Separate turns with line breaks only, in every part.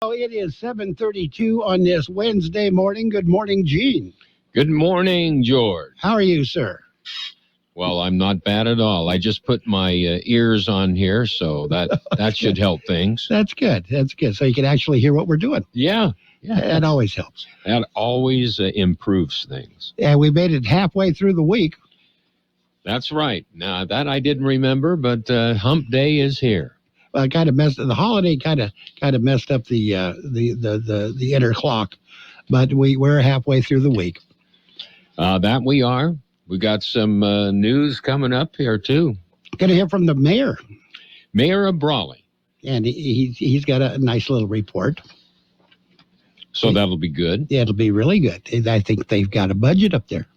Oh, it is 7:32 on this Wednesday morning. Good morning, Gene.
Good morning, George.
How are you, sir?
Well, I'm not bad at all. I just put my ears on here, so that should help things.
That's good. That's good. So you can actually hear what we're doing.
Yeah.
That always helps.
That always improves things.
And we made it halfway through the week.
That's right. Now, that I didn't remember, but Hump Day is here.
Well, it kind of messed. The holiday kind of messed up the inner clock, but we're halfway through the week.
That we are. We got some news coming up here too.
Going to hear from the mayor
of Brawley,
and he's got a nice little report.
So that'll be good.
Yeah, it'll be really good. I think they've got a budget up there.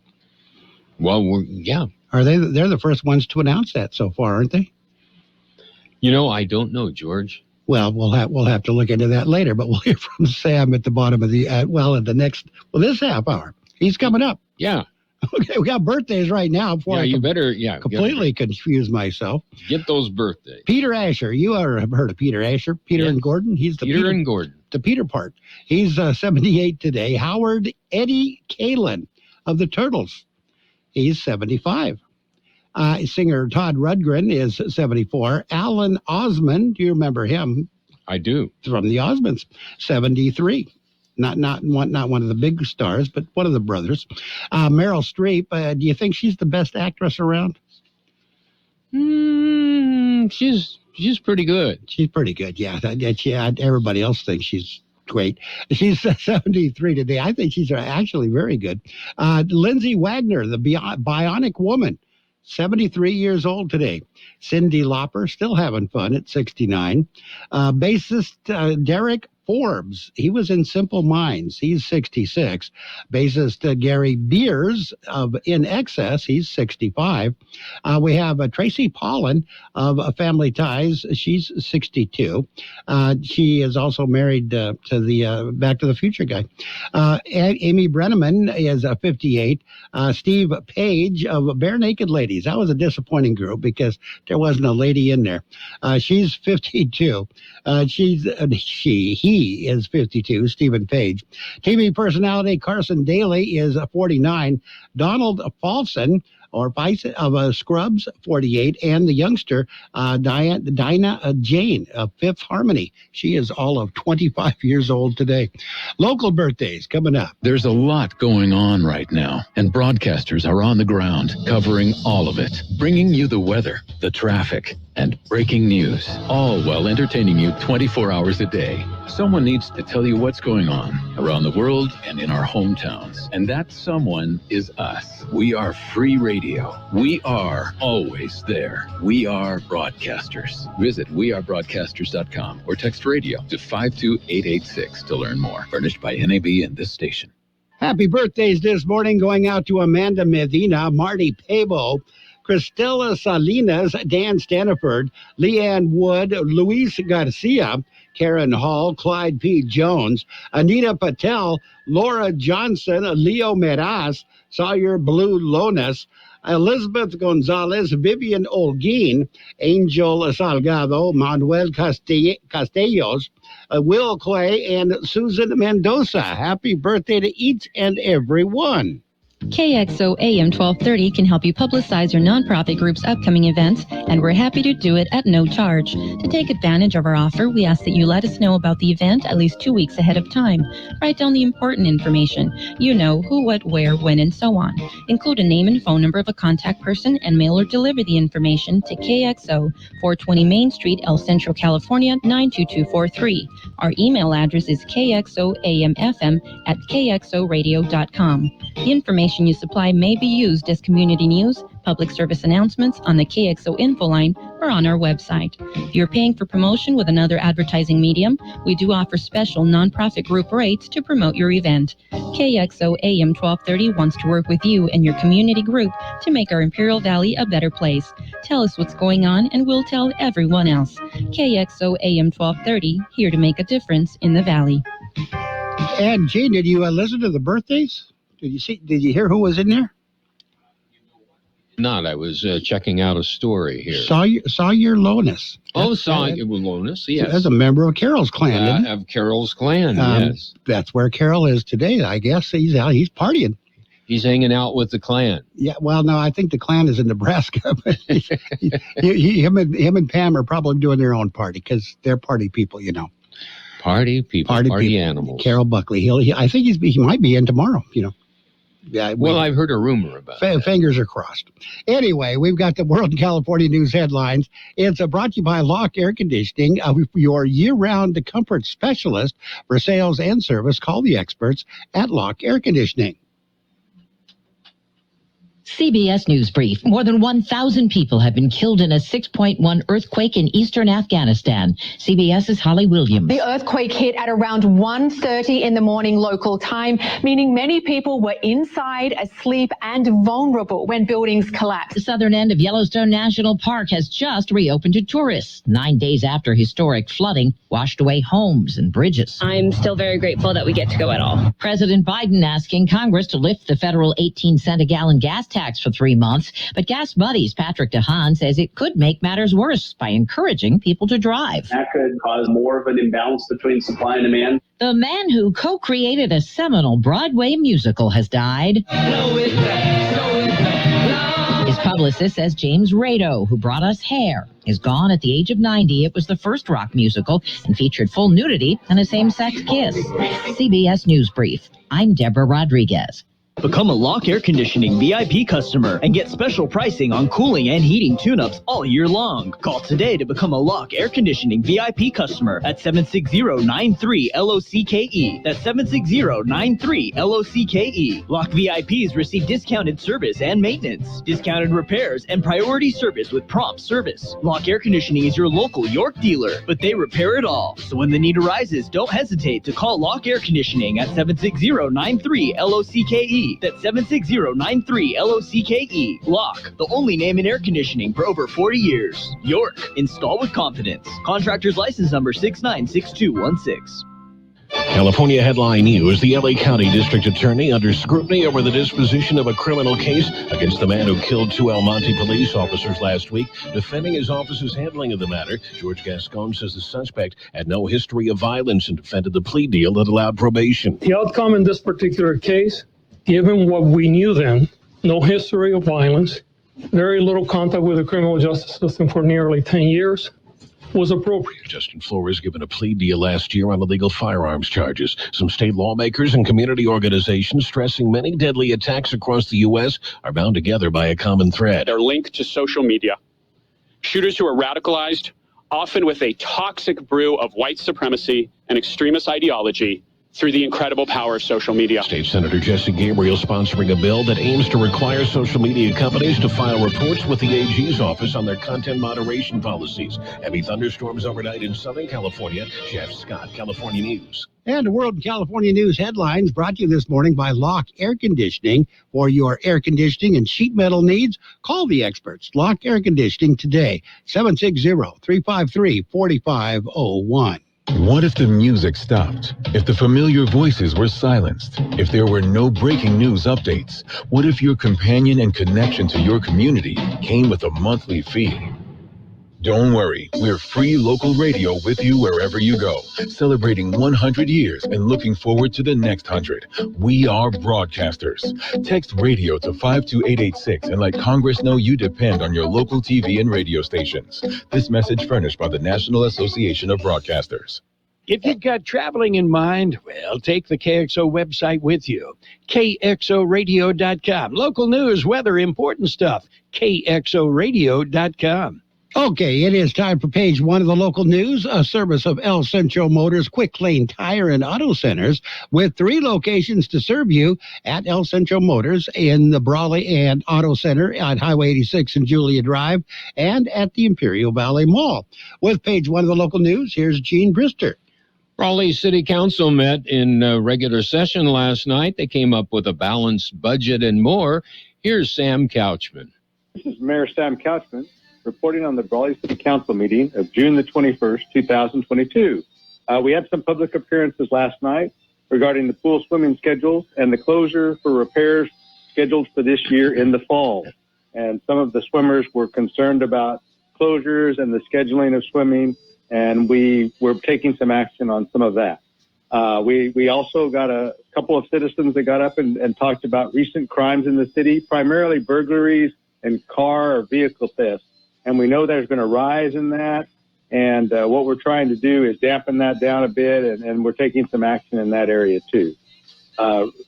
Well, yeah.
Are they? They're the first ones to announce that so far, aren't they?
I don't know, George.
Well, we'll have to look into that later, but we'll hear from Sam at the bottom of the this half hour. He's coming up.
Yeah.
Okay, we got birthdays right now. Completely confuse myself.
Get those birthdays.
Peter Asher, you have heard of Peter Asher? Peter and Gordon. He's the
Peter and Gordon.
The Peter part. He's 78 today. Howard Eddie Kalin of the Turtles. He's 75. Singer Todd Rundgren is 74. Alan Osmond, do you remember him?
I do.
From the Osmonds, 73. Not one of the big stars, but one of the brothers. Meryl Streep, do you think she's the best actress around?
She's pretty good.
She's pretty good, yeah. Everybody else thinks she's great. She's 73 today. I think she's actually very good. Lindsay Wagner, the Bionic Woman, 73 years old today. Cyndi Lauper, still having fun at 69. Bassist Derek Forbes, he was in Simple Minds. He's 66. Bassist Gary Beers of In Excess, he's 65. We have Tracy Pollan of Family Ties. She's 62. She is also married to the Back to the Future guy. Amy Brenneman is 58. Steve Page of Bare Naked Ladies. That was a disappointing group because there wasn't a lady in there. She's 52. He is 52, Stephen Page. TV personality Carson Daly is 49. Donald Paulson, or Vice of Scrubs, 48. And the youngster, Dinah Jane of Fifth Harmony. She is all of 25 years old today. Local birthdays coming up.
There's a lot going on right now, and broadcasters are on the ground covering all of it, bringing you the weather, the traffic, and breaking news, all while entertaining you 24 hours a day. Someone needs to tell you what's going on around the world and in our hometowns. And that someone is us. We are free radio. We are always there. We are broadcasters. Visit wearebroadcasters.com or text radio to 52886 to learn more. Furnished by NAB and this station.
Happy birthdays this morning going out to Amanda Medina, Marty Pabo, Cristela Salinas, Dan Staniford, Leanne Wood, Luis Garcia, Karen Hall, Clyde P. Jones, Anita Patel, Laura Johnson, Leo Meraz, Sawyer Blue Lonas, Elizabeth Gonzalez, Vivian Olguin, Angel Salgado, Manuel Castellos, Will Clay, and Susan Mendoza. Happy birthday to each and every one.
KXO AM 1230 can help you publicize your nonprofit group's upcoming events, and we're happy to do it at no charge. To take advantage of our offer, we ask that you let us know about the event at least 2 weeks ahead of time. Write down the important information. Who, what, where, when, and so on. Include a name and phone number of a contact person and mail or deliver the information to KXO, 420 Main Street, El Centro, California, 92243. Our email address is kxoamfm@kxoradio.com. The information you supply may be used as community news, public service announcements on the KXO info line, or on our website. If you're paying for promotion with another advertising medium, we do offer special nonprofit group rates to promote your event. KXO AM 1230 wants to work with you and your community group to make our Imperial Valley a better place. Tell us what's going on and we'll tell everyone else. KXO AM 1230, here to make a difference in the Valley.
And Gene, did you listen to the birthdays? Did you hear who was in there?
Not. I was checking out a story here.
Saw your Lowness.
Saw it with Lowness, yes.
As a member of Carol's clan, isn't he?
Of Carol's clan, yes.
That's where Carol is today. I guess he's partying.
He's hanging out with the clan.
Yeah, well, no, I think the clan is in Nebraska. But him and Pam are probably doing their own party because they're party people, you know.
Party people, party animals.
Carol Buckley. I think he might be in tomorrow, you know. Yeah,
well, I've heard a rumor about that.
Fingers are crossed. Anyway, we've got the World in California News headlines. It's brought to you by Locke Air Conditioning, your year-round comfort specialist for sales and service. Call the experts at Locke Air Conditioning.
CBS News Brief. More than 1,000 people have been killed in a 6.1 earthquake in eastern Afghanistan. CBS's Holly Williams.
The earthquake hit at around 1:30 in the morning local time, meaning many people were inside, asleep, and vulnerable when buildings collapsed.
The southern end of Yellowstone National Park has just reopened to tourists, 9 days after historic flooding washed away homes and bridges.
I'm still very grateful that we get to go at all.
President Biden asking Congress to lift the federal 18-cent a gallon gas tax for 3 months, but Gas Buddies' Patrick DeHaan says it could make matters worse by encouraging people to drive.
That could cause more of an imbalance between supply and demand.
The man who co-created a seminal Broadway musical has died. His publicist says James Rado, who brought us Hair, is gone at the age of 90. It was the first rock musical and featured full nudity and a same-sex kiss. CBS News Brief. I'm Deborah Rodriguez.
Become a Locke Air Conditioning VIP customer and get special pricing on cooling and heating tune-ups all year long. Call today to become a Locke Air Conditioning VIP customer at 760-93-LOCKE. That's 760-93-LOCKE. Locke VIPs receive discounted service and maintenance, discounted repairs, and priority service with prompt service. Locke Air Conditioning is your local York dealer, but they repair it all. So when the need arises, don't hesitate to call Locke Air Conditioning at 760-93-LOCKE. That's 760-93-LOCKE. Locke, the only name in air conditioning for over 40 years. York, install with confidence. Contractor's license number 696216.
California Headline News. The LA County District Attorney under scrutiny over the disposition of a criminal case against the man who killed 2 El Monte police officers last week. Defending his officer's handling of the matter, George Gascon says the suspect had no history of violence and defended the plea deal that allowed probation.
The outcome in this particular case, given what we knew then, no history of violence, very little contact with the criminal justice system for nearly 10 years, was appropriate.
Justin Flores given a plea deal last year on illegal firearms charges. Some state lawmakers and community organizations stressing many deadly attacks across the U.S. are bound together by a common thread.
They're linked to social media. Shooters who are radicalized, often with a toxic brew of white supremacy and extremist ideology, through the incredible power of social media.
State Senator Jesse Gabriel sponsoring a bill that aims to require social media companies to file reports with the AG's office on their content moderation policies. Heavy thunderstorms overnight in Southern California. Jeff Scott, California News.
And the World in California News headlines brought to you this morning by Locke Air Conditioning. For your air conditioning and sheet metal needs, call the experts. Locke Air Conditioning today, 760-353-4501.
What if the music stopped? If the familiar voices were silenced? If there were no breaking news updates? What if your companion and connection to your community came with a monthly fee? Don't worry, we're free local radio with you wherever you go, celebrating 100 years and looking forward to the next 100. We are broadcasters. Text radio to 52886 and let Congress know you depend on your local TV and radio stations. This message furnished by the National Association of Broadcasters.
If you've got traveling in mind, well, take the KXO website with you. KXORadio.com. Local news, weather, important stuff. KXORadio.com.
Okay, it is time for page one of the local news, a service of El Centro Motors Quick Lane Tire and Auto Centers, with 3 locations to serve you at El Centro Motors in the Brawley and Auto Center at Highway 86 and Julia Drive, and at the Imperial Valley Mall. With page one of the local news, here's Gene Brister.
Raleigh City Council met in regular session last night. They came up with a balanced budget and more. Here's Sam Couchman.
This is Mayor Sam Couchman reporting on the Brawley City Council meeting of June the 21st, 2022. We had some public appearances last night regarding the pool swimming schedules and the closure for repairs scheduled for this year in the fall. and some of the swimmers were concerned about closures and the scheduling of swimming, and we were taking some action on some of that. We also got a couple of citizens that got up and talked about recent crimes in the city, primarily burglaries and car or vehicle thefts. And we know there's been a rise in that. And what we're trying to do is dampen that down a bit, and we're taking some action in that area too.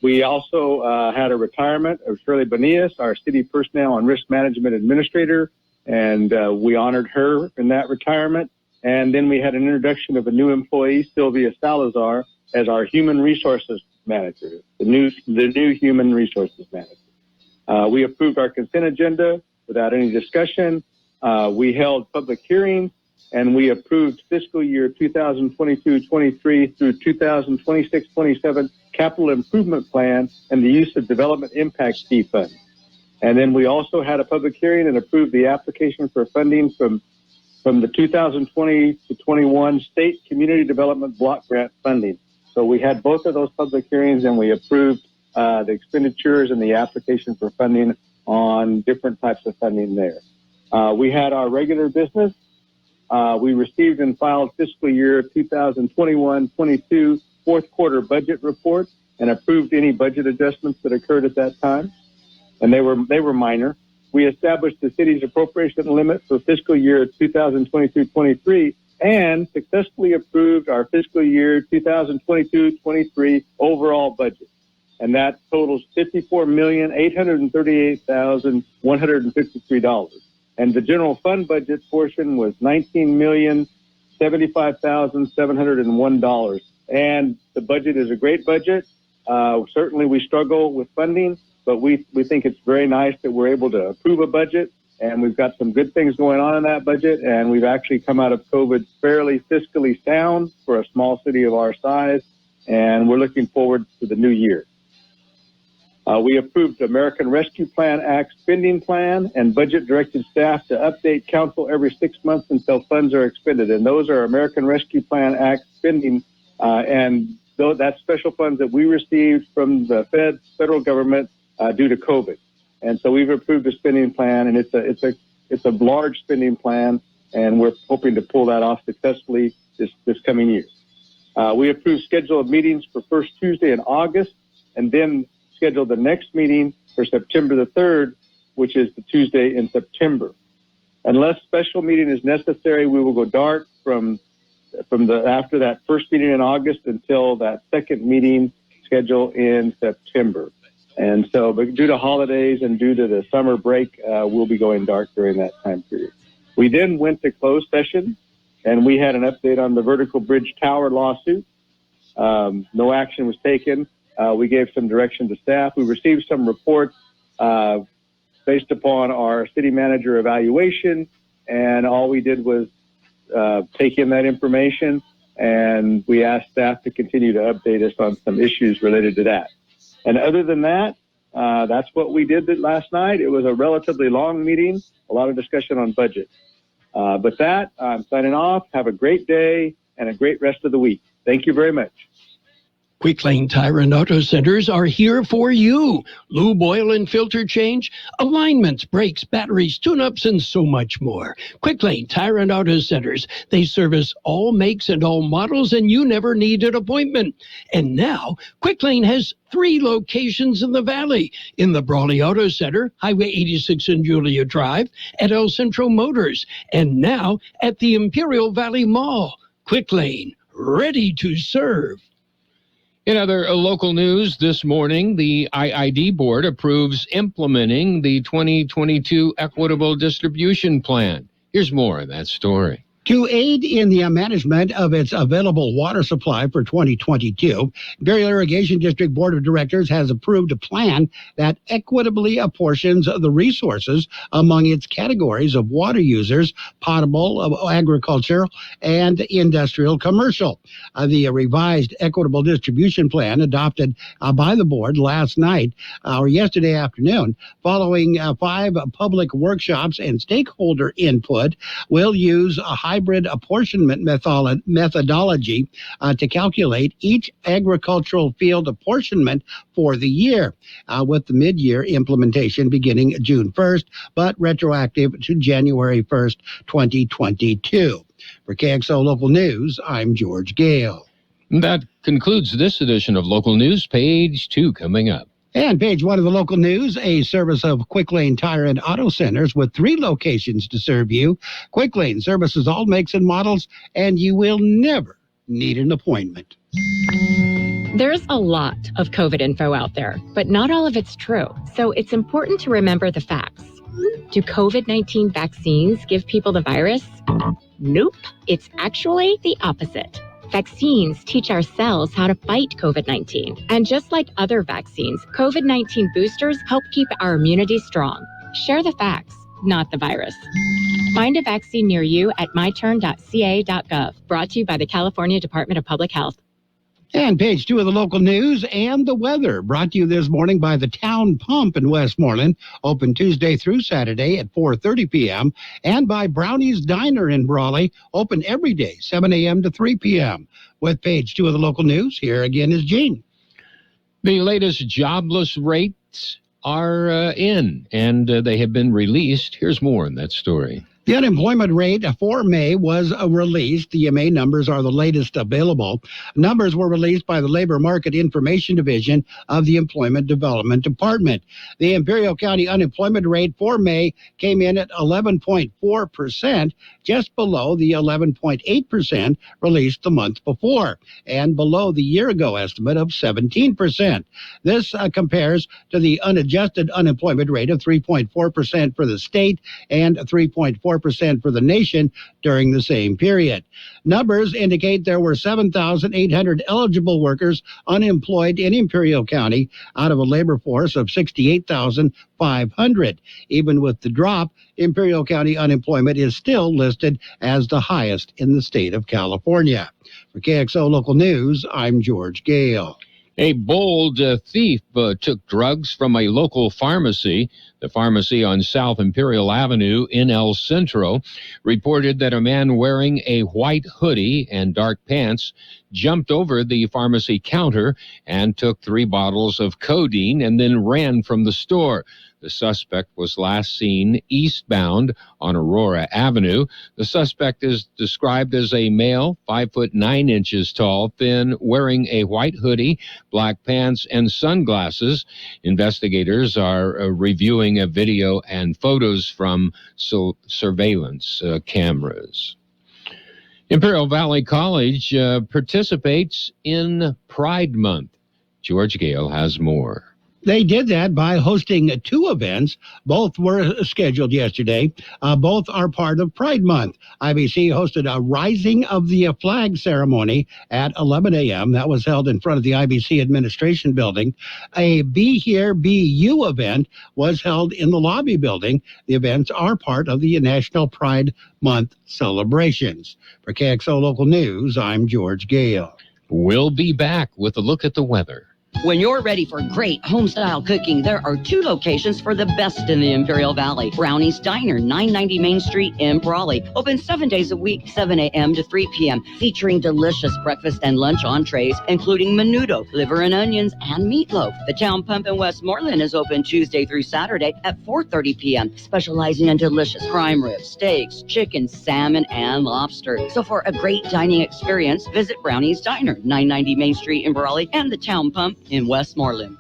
We also had a retirement of Shirley Bonias, our city personnel and risk management administrator, and we honored her in that retirement. And then we had an introduction of a new employee, Sylvia Salazar, as our human resources manager, the new human resources manager. We approved our consent agenda without any discussion. We held public hearings, and we approved fiscal year 2022-23 through 2026-27 capital improvement plan and the use of development impact fee funds. And then we also had a public hearing and approved the application for funding from the 2020 to 21 state community development block grant funding. So we had both of those public hearings, and we approved the expenditures and the application for funding on different types of funding there. We had our regular business. We received and filed fiscal year 2021-22 fourth quarter budget report and approved any budget adjustments that occurred at that time, and they were minor. We established the city's appropriation limit for fiscal year 2022-23 and successfully approved our fiscal year 2022-23 overall budget. And that totals $54,838,153. And the general fund budget portion was $19,075,701. And the budget is a great budget. Certainly we struggle with funding, but we think it's very nice that we're able to approve a budget, and we've got some good things going on in that budget, and we've actually come out of COVID fairly fiscally sound for a small city of our size, and we're looking forward to the new year. We approved American Rescue Plan Act spending plan and budget-directed staff to update council every 6 months until funds are expended, and those are American Rescue Plan Act spending, and that's special funds that we received from the federal government due to COVID. And so we've approved a spending plan, and it's a large spending plan, and we're hoping to pull that off successfully this coming year. We approved schedule of meetings for first Tuesday in August, and then scheduled the next meeting for September the 3rd, which is the Tuesday in September. Unless special meeting is necessary, we will go dark from after that first meeting in August until that second meeting schedule in September. And so, but due to holidays and due to the summer break, we'll be going dark during that time period. We then went to closed session, and we had an update on the Vertical Bridge Tower lawsuit. No action was taken. We gave some direction to staff. We received some reports based upon our city manager evaluation, and all we did was take in that information, and we asked staff to continue to update us on some issues related to that. And other than that, that's what we did last night. It was a relatively long meeting, a lot of discussion on budget. But that, I'm signing off. Have a great day and a great rest of the week. Thank you very much.
Quick Lane Tire and Auto Centers are here for you. Lube, oil, and filter change, alignments, brakes, batteries, tune-ups, and so much more. Quick Lane Tire and Auto Centers. They service all makes and all models, and you never need an appointment. And now, Quick Lane has 3 locations in the Valley. In the Brawley Auto Center, Highway 86 and Julia Drive, at El Centro Motors, and now at the Imperial Valley Mall. Quick Lane, ready to serve.
In other local news this morning, the IID Board approves implementing the 2022 Equitable Distribution Plan. Here's more of that story.
To aid in the management of its available water supply for 2022, Imperial Irrigation District Board of Directors has approved a plan that equitably apportions the resources among its categories of water users, potable, agricultural, and industrial commercial. The revised Equitable Distribution Plan adopted by the board last night or yesterday afternoon, following 5 public workshops and stakeholder input, will use a high hybrid apportionment methodology to calculate each agricultural field apportionment for the year, with the mid-year implementation beginning June 1st, but retroactive to January 1st, 2022. For KXO Local News, I'm George Gale.
That concludes this edition of Local News. Page 2 coming up.
And page 1 of the local news, a service of Quick Lane Tire and Auto Centers with 3 locations to serve you. Quick Lane services all makes and models, and you will never need an appointment.
There's a lot of COVID info out there, but not all of it's true. So it's important to remember the facts. Do COVID-19 vaccines give people the virus? Nope. It's actually the opposite. Vaccines teach our cells how to fight COVID-19. And just like other vaccines, COVID-19 boosters help keep our immunity strong. Share the facts, not the virus. Find a vaccine near you at myturn.ca.gov. Brought to you by the California Department of Public Health.
And page 2 of the local news and the weather, brought to you this morning by the Town Pump in Westmoreland, open Tuesday through Saturday at 4:30 p.m., and by Brownie's Diner in Brawley, open every day, 7 a.m. to 3 p.m. With page 2 of the local news, here again is Gene.
The latest jobless rates are in, and they have been released. Here's more in that story.
The unemployment rate for May was released. The May numbers are the latest available. Numbers were released by the Labor Market Information Division of the Employment Development Department. The Imperial County unemployment rate for May came in at 11.4%, just below the 11.8% released the month before, and below the year-ago estimate of 17%. This compares to the unadjusted unemployment rate of 3.4% for the state and 3.4% for the nation during the same period. Numbers indicate there were 7,800 eligible workers unemployed in Imperial County out of a labor force of 68,500. Even with the drop, Imperial County unemployment is still listed as the highest in the state of California. For KXO Local News, I'm George Gale.
A bold thief took drugs from a local pharmacy. The pharmacy on South Imperial Avenue in El Centro reported that a man wearing a white hoodie and dark pants jumped over the pharmacy counter and took 3 bottles of codeine and then ran from the store. The suspect was last seen eastbound on Aurora Avenue. The suspect is described as a male, 5'9" tall, thin, wearing a white hoodie, black pants, and sunglasses. Investigators are reviewing a video and photos from surveillance cameras. Imperial Valley College participates in Pride Month. George Gale has more.
They did that by hosting 2 events. Both were scheduled yesterday. Both are part of Pride Month. IBC hosted a Rising of the Flag ceremony at 11 a.m. That was held in front of the IBC Administration Building. A Be Here, Be You event was held in the lobby building. The events are part of the National Pride Month celebrations. For KXO Local News, I'm George Gale.
We'll be back with a look at the weather.
When you're ready for great home-style cooking, there are 2 locations for the best in the Imperial Valley. Brownie's Diner, 990 Main Street in Brawley. Open 7 days a week, 7 a.m. to 3 p.m., featuring delicious breakfast and lunch entrees, including menudo, liver and onions, and meatloaf. The Town Pump in Westmoreland is open Tuesday through Saturday at 4:30 p.m., specializing in delicious prime ribs, steaks, chicken, salmon, and lobster. So for a great dining experience, visit Brownie's Diner, 990 Main Street in Brawley, and the Town Pump in Westmoreland.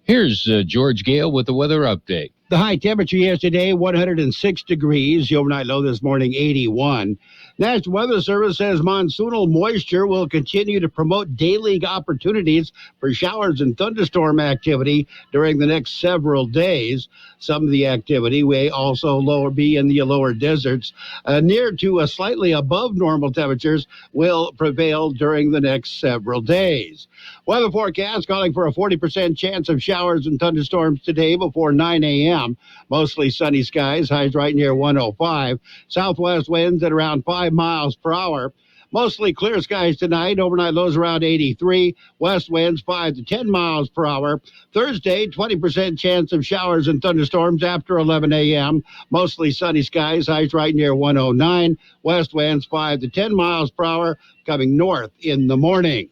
Here's George Gale with the weather update.
The high temperature yesterday, 106 degrees. The overnight low this morning, 81. National Weather Service says monsoonal moisture will continue to promote daily opportunities for showers and thunderstorm activity during the next several days. Some of the activity may also be in the lower deserts. Near to slightly above normal temperatures will prevail during the next several days. Weather forecast calling for a 40% chance of showers and thunderstorms today before 9 a.m. Mostly sunny skies, highs right near 105. Southwest winds at around 5 miles per hour. Mostly clear skies tonight. Overnight lows around 83. West winds 5 to 10 miles per hour. Thursday, 20% chance of showers and thunderstorms after 11 a.m. Mostly sunny skies. Highs right near 109. West winds 5 to 10 miles per hour coming north in the morning.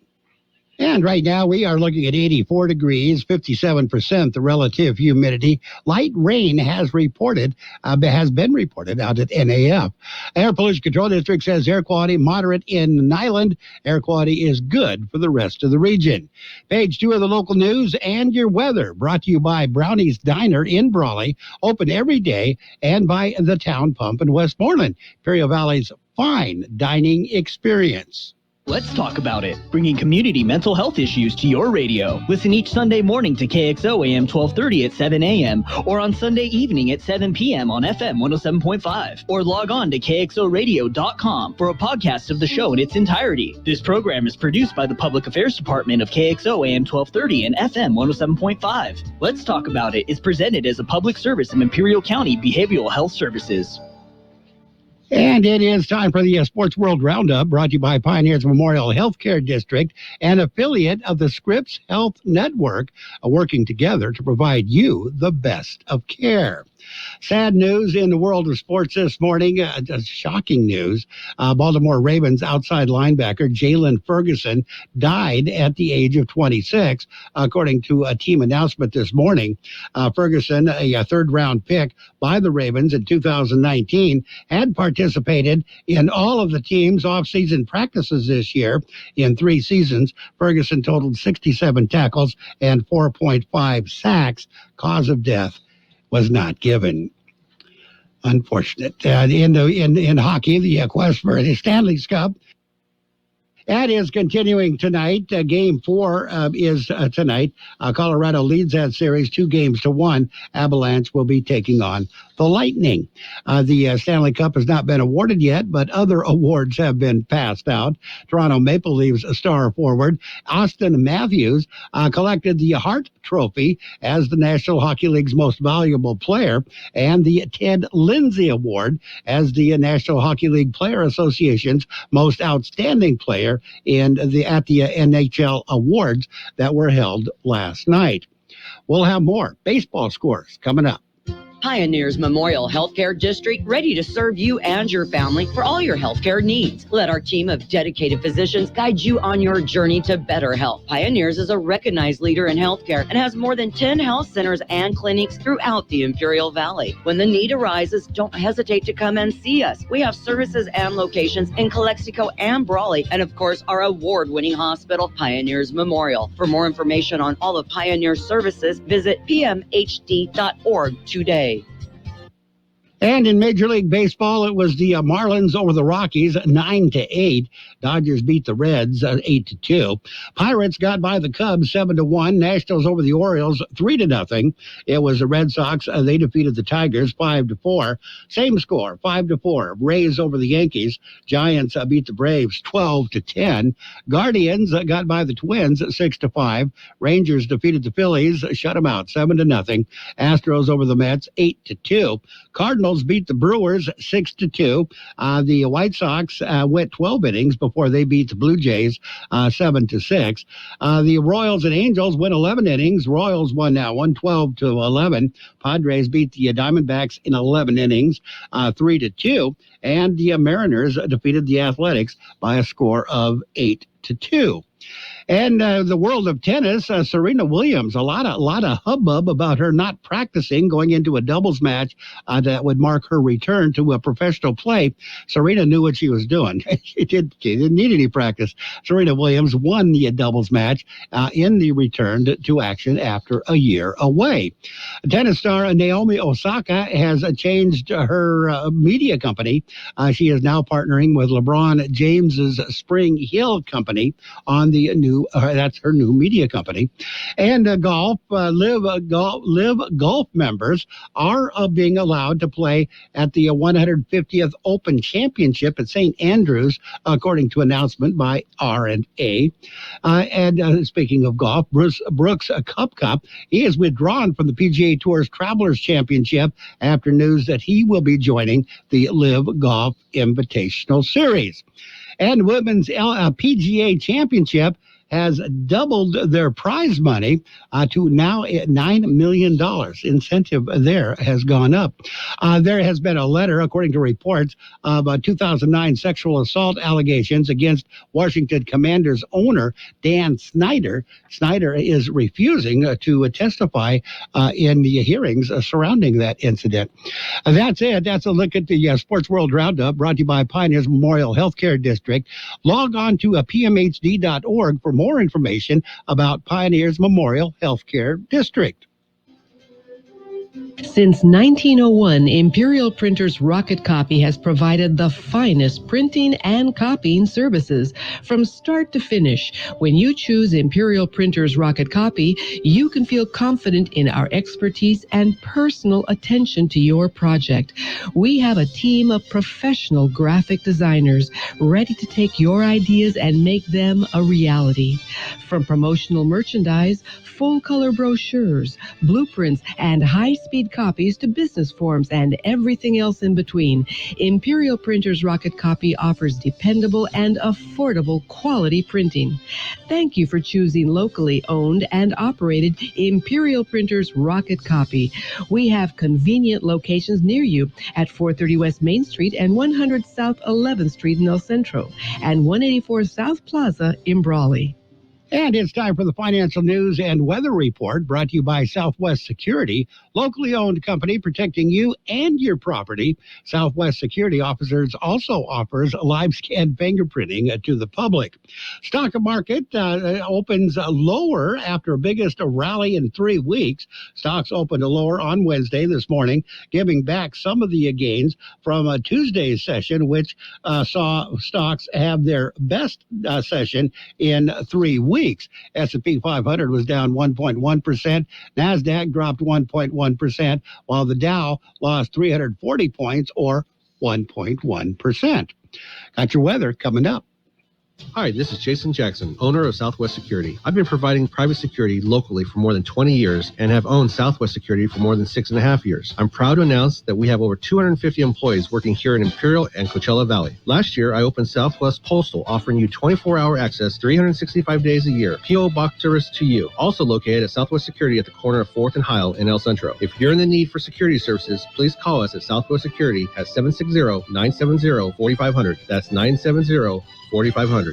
And right now we are looking at 84 degrees, 57% the relative humidity. Light rain has been reported out at NAF. Air Pollution Control District says air quality moderate in Nyland. Air quality is good for the rest of the region. Page 2 of the local news and your weather, brought to you by Brownie's Diner in Brawley, open every day, and by the Town Pump in Westmoreland, Imperial Valley's fine dining experience.
Let's talk about it. Bringing community mental health issues to your radio. Listen each Sunday morning to KXO AM 1230 at 7 a.m. or on Sunday evening at 7 p.m. on FM 107.5. Or log on to KXORadio.com for a podcast of the show in its entirety. This program is produced by the Public Affairs Department of KXO AM 1230 and FM 107.5. Let's Talk About It is presented as a public service of Imperial County Behavioral Health Services.
And it is time for the Sports World Roundup, brought to you by Pioneers Memorial Healthcare District, an affiliate of the Scripps Health Network, working together to provide you the best of care. Sad news in the world of sports this morning, shocking news. Baltimore Ravens outside linebacker Jalen Ferguson died at the age of 26, according to a team announcement this morning. Ferguson, a third-round pick by the Ravens in 2019, had participated in all of the team's off-season practices this year. In 3 seasons, Ferguson totaled 67 tackles and 4.5 sacks. Cause of death was not given. Unfortunate. In hockey, the quest for the Stanley's Cup, that is continuing tonight. Game 4 is tonight. Colorado leads that series 2-1. Avalanche will be taking on the Lightning. The Stanley Cup has not been awarded yet, but other awards have been passed out. Toronto Maple Leafs star forward Austin Matthews collected the Hart Trophy as the National Hockey League's most valuable player, and the Ted Lindsay Award as the National Hockey League Player Association's most outstanding player at the NHL Awards that were held last night. We'll have more baseball scores coming up.
Pioneers Memorial Healthcare District, ready to serve you and your family for all your healthcare needs. Let our team of dedicated physicians guide you on your journey to better health. Pioneers is a recognized leader in healthcare and has more than 10 health centers and clinics throughout the Imperial Valley. When the need arises, don't hesitate to come and see us. We have services and locations in Calexico and Brawley, and of course, our award-winning hospital, Pioneers Memorial. For more information on all of Pioneers services, visit pmhd.org today.
And in Major League Baseball, it was the Marlins over the Rockies, 9-8. Dodgers beat the Reds 8-2. Pirates got by the Cubs 7-1. Nationals over the Orioles 3-0. It was the Red Sox. They defeated the Tigers 5-4. Same score, 5-4. Rays over the Yankees. Giants beat the Braves 12-10. Guardians got by the Twins 6-5. Rangers defeated the Phillies, shut them out 7-0. Astros over the Mets 8-2. Cardinals beat the Brewers 6-2. The White Sox went 12 innings before they beat the Blue Jays 7-6. The Royals and Angels went 11 innings. Royals won that one 12-11. Padres beat the Diamondbacks in 11 innings 3-2. And the Mariners defeated the Athletics by a score of 8-2. And the world of tennis, Serena Williams, a lot of hubbub about her not practicing going into a doubles match that would mark her return to a professional play. Serena knew what she was doing. She didn't need any practice. Serena Williams won the doubles match in the return to action after a year away. Tennis star Naomi Osaka has changed her media company. She is now partnering with LeBron James's Spring Hill company on the new that's her new media company. And golf, Live Golf members are being allowed to play at the 150th Open Championship at St. Andrews, according to announcement by R&A. And speaking of golf, Brooks Koepka, he is withdrawn from the PGA Tour's Travelers Championship after news that he will be joining the Live Golf Invitational Series. And women's PGA Championship has doubled their prize money to now $9 million. Incentive there has gone up. There has been a letter, according to reports, of 2009 sexual assault allegations against Washington Commanders owner Dan Snyder. Snyder is refusing to testify in the hearings surrounding that incident. That's it. That's a look at the Sports World Roundup, brought to you by Pioneers Memorial Healthcare District. Log on to pmhd.org for more information about Pioneers Memorial Healthcare District.
Since 1901, Imperial Printers Rocket Copy has provided the finest printing and copying services from start to finish. When you choose Imperial Printers Rocket Copy, you can feel confident in our expertise and personal attention to your project. We have a team of professional graphic designers ready to take your ideas and make them a reality. From promotional merchandise, full-color brochures, blueprints, and high-speed copies to business forms and everything else in between, Imperial Printers Rocket Copy offers dependable and affordable quality printing. Thank you for choosing locally owned and operated Imperial Printers Rocket Copy. We have convenient locations near you at 430 West Main Street and 100 South 11th Street in El Centro and 184 South Plaza in Brawley.
And it's time for the financial news and weather report, brought to you by Southwest Security, locally owned company protecting you and your property. Southwest Security Officers also offers live scan fingerprinting to the public. Stock market opens lower after biggest rally in 3 weeks. Stocks opened lower on Wednesday this morning, giving back some of the gains from Tuesday's session, which saw stocks have their best session in 3 weeks. S&P 500 was down 1.1%. NASDAQ dropped 1.1%, while the Dow lost 340 points, or 1.1%. Got your weather coming up.
Hi, this is Jason Jackson, owner of Southwest Security. I've been providing private security locally for more than 20 years and have owned Southwest Security for more than 6.5 years. I'm proud to announce that we have over 250 employees working here in Imperial and Coachella Valley. Last year, I opened Southwest Postal, offering you 24-hour access 365 days a year. P.O. Box service to you. Also located at Southwest Security at the corner of 4th and Heil in El Centro. If you're in the need for security services, please call us at Southwest Security at 760-970-4500. That's 970-4500.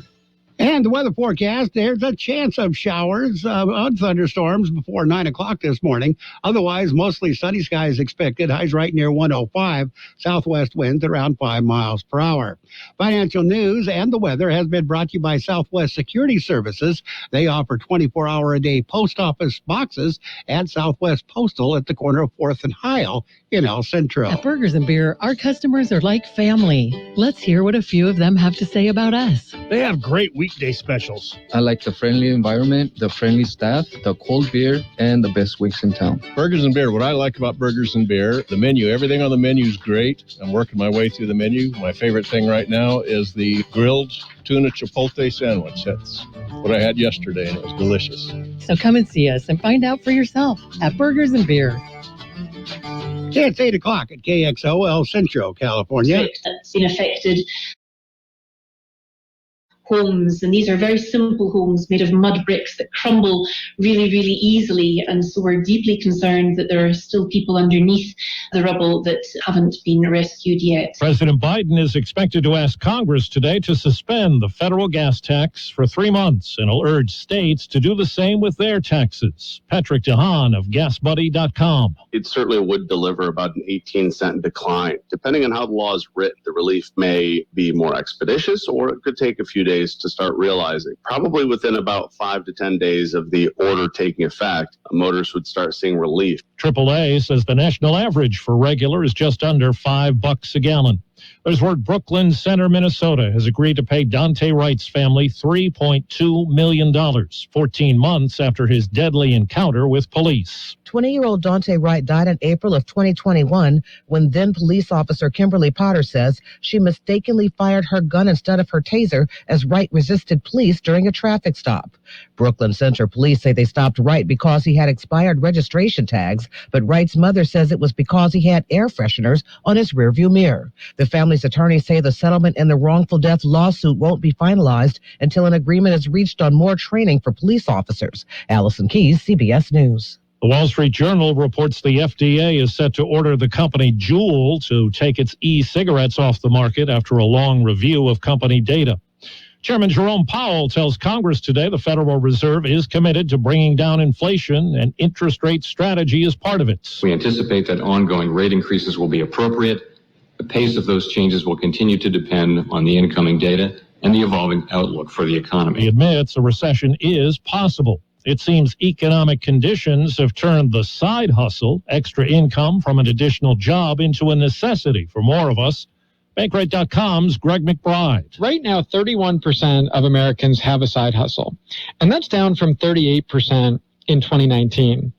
And the weather forecast, there's a chance of showers on thunderstorms before 9 o'clock this morning. Otherwise, mostly sunny skies expected. Highs right near 105. Southwest winds around 5 miles per hour. Financial news and the weather has been brought to you by Southwest Security Services. They offer 24-hour-a-day post office boxes at Southwest Postal at the corner of 4th and Heil in El Centro.
At Burgers and Beer, our customers are like family. Let's hear what a few of them have to say about us.
They have great weekday specials.
I like the friendly environment, the friendly staff, the cold beer, and the best wings in town.
Burgers and Beer. What I like about Burgers and Beer, the menu. Everything on the menu is great. I'm working my way through the menu. My favorite thing right now is the grilled tuna chipotle sandwich. That's what I had yesterday, and it was delicious.
So come and see us and find out for yourself at Burgers and Beer.
It's 8 o'clock at KXO, El Centro, California.
That's been affected. Homes, and these are very simple homes made of mud bricks that crumble really, really easily, and so we're deeply concerned that there are still people underneath the rubble that haven't been rescued yet.
President Biden is expected to ask Congress today to suspend the federal gas tax for 3 months, and will urge states to do the same with their taxes. Patrick DeHaan of GasBuddy.com.
It certainly would deliver about an 18-cent decline. Depending on how the law is written, the relief may be more expeditious, or it could take a few days to start realizing. Probably within about 5 to 10 days of the order taking effect, motorists would start seeing relief.
AAA says the national average for regular is just under $5 a gallon. There's word Brooklyn Center, Minnesota has agreed to pay Dante Wright's family $3.2 million, 14 months after his deadly encounter with police.
20-year-old Dante Wright died in April of 2021 when then police officer Kimberly Potter says she mistakenly fired her gun instead of her taser as Wright resisted police during a traffic stop. Brooklyn Center police say they stopped Wright because he had expired registration tags, but Wright's mother says it was because he had air fresheners on his rearview mirror. The family Brawley's attorneys say the settlement in the wrongful death lawsuit won't be finalized until an agreement is reached on more training for police officers. Allison Keyes, CBS News.
The Wall Street Journal reports the FDA is set to order the company Juul to take its e-cigarettes off the market after a long review of company data. Chairman Jerome Powell tells Congress today the Federal Reserve is committed to bringing down inflation, and interest rate strategy is part of it.
We anticipate that ongoing rate increases will be appropriate. The pace of those changes will continue to depend on the incoming data and the evolving outlook for the economy.
He admits a recession is possible. It seems economic conditions have turned the side hustle, extra income from an additional job, into a necessity for more of us. Bankrate.com's Greg McBride.
Right now, 31% of Americans have a side hustle, and that's down from 38% in 2019.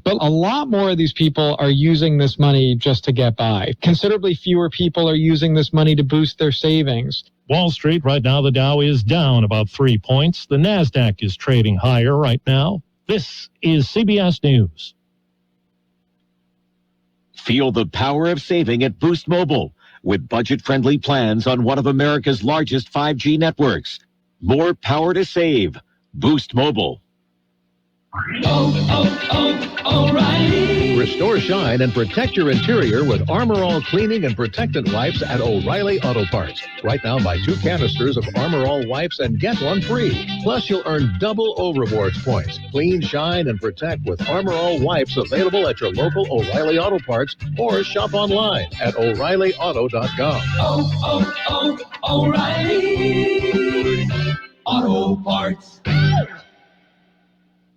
But a lot more of these people are using this money just to get by. Considerably fewer people are using this money to boost their savings.
Wall Street, right now, the Dow is down about 3 points. The NASDAQ is trading higher right now. This is CBS News.
Feel the power of saving at Boost Mobile with budget-friendly plans on one of America's largest 5G networks. More power to save. Boost Mobile.
O'Reilly. Restore shine and protect your interior with Armor All cleaning and protectant wipes at O'Reilly Auto Parts. Right now, buy 2 canisters of Armor All wipes and get 1 free. Plus, you'll earn double O-Rewards points. Clean, shine, and protect with Armor All wipes available at your local O'Reilly Auto Parts or shop online at O'ReillyAuto.com.
O'Reilly Auto Parts.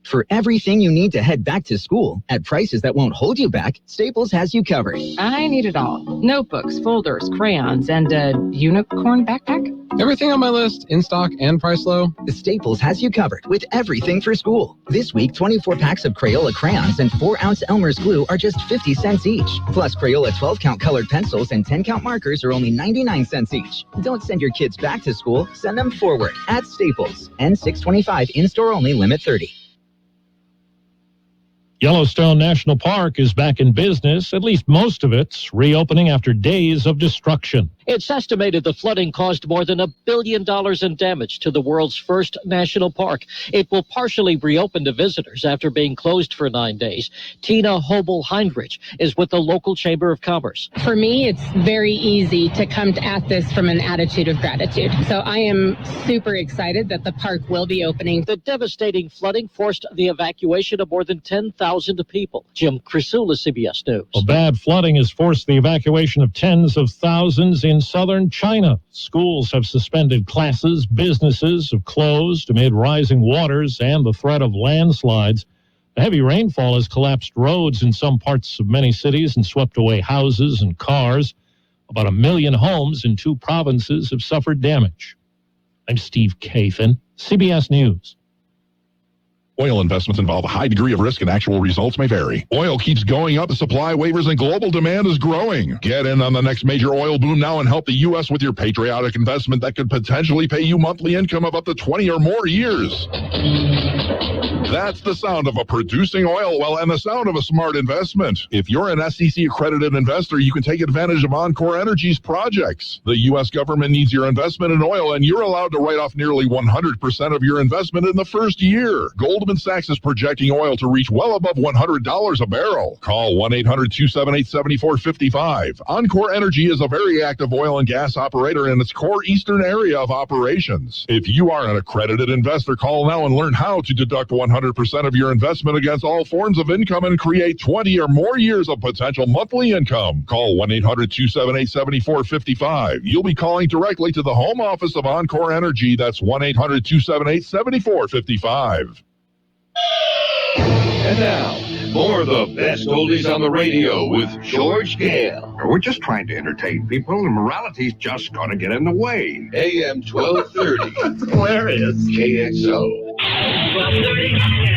For everything you need to head back to school at prices that won't hold you back, Staples has you covered.
I need it all. Notebooks, folders, crayons, and a unicorn backpack.
Everything on my list, in stock and price low.
Staples has you covered with everything for school. This week, 24 packs of Crayola crayons and 4-ounce Elmer's glue are just 50 cents each. Plus, Crayola 12-count colored pencils and 10-count markers are only 99 cents each. Don't send your kids back to school. Send them forward at Staples. N625 in-store only, limit 30.
Yellowstone National Park is back in business, at least most of it's reopening after days of destruction.
It's estimated the flooding caused more than $1 billion in damage to the world's first national park. It will partially reopen to visitors after being closed for 9 days. Tina Hobel-Heinrich is with the local Chamber of Commerce.
For me, it's very easy to come at this from an attitude of gratitude. So I am super excited that the park will be opening.
The devastating flooding forced the evacuation of more than 10,000 people. Jim Crisula, CBS News.
Well, bad flooding has forced the evacuation of tens of thousands in southern China. Schools have suspended classes, businesses have closed amid rising waters and the threat of landslides. The heavy rainfall has collapsed roads in some parts of many cities and swept away houses and cars. About 1 million homes in 2 provinces have suffered damage. I'm Steve Kathan, CBS News.
Oil investments involve a high degree of risk and actual results may vary. Oil keeps going up, supply wavers, and global demand is growing. Get in on the next major oil boom now and help the U.S. with your patriotic investment that could potentially pay you monthly income of up to 20 or more years. That's the sound of a producing oil well and the sound of a smart investment. If you're an SEC-accredited investor, you can take advantage of Encore Energy's projects. The U.S. government needs your investment in oil, and you're allowed to write off nearly 100% of your investment in the first year. Goldman Sachs is projecting oil to reach well above $100 a barrel. Call 1-800-278-7455. Encore Energy is a very active oil and gas operator in its core eastern area of operations. If you are an accredited investor, call now and learn how to deduct 100% of your investment against all forms of income and create 20 or more years of potential monthly income. Call 1-800-278-7455. You'll be calling directly to the home office of Encore Energy. That's 1-800-278-7455.
And now, more of the best oldies on the radio with George Gale.
We're just trying to entertain people, and morality's just going to get in the way.
AM 1230.
That's hilarious.
KXO.
1230.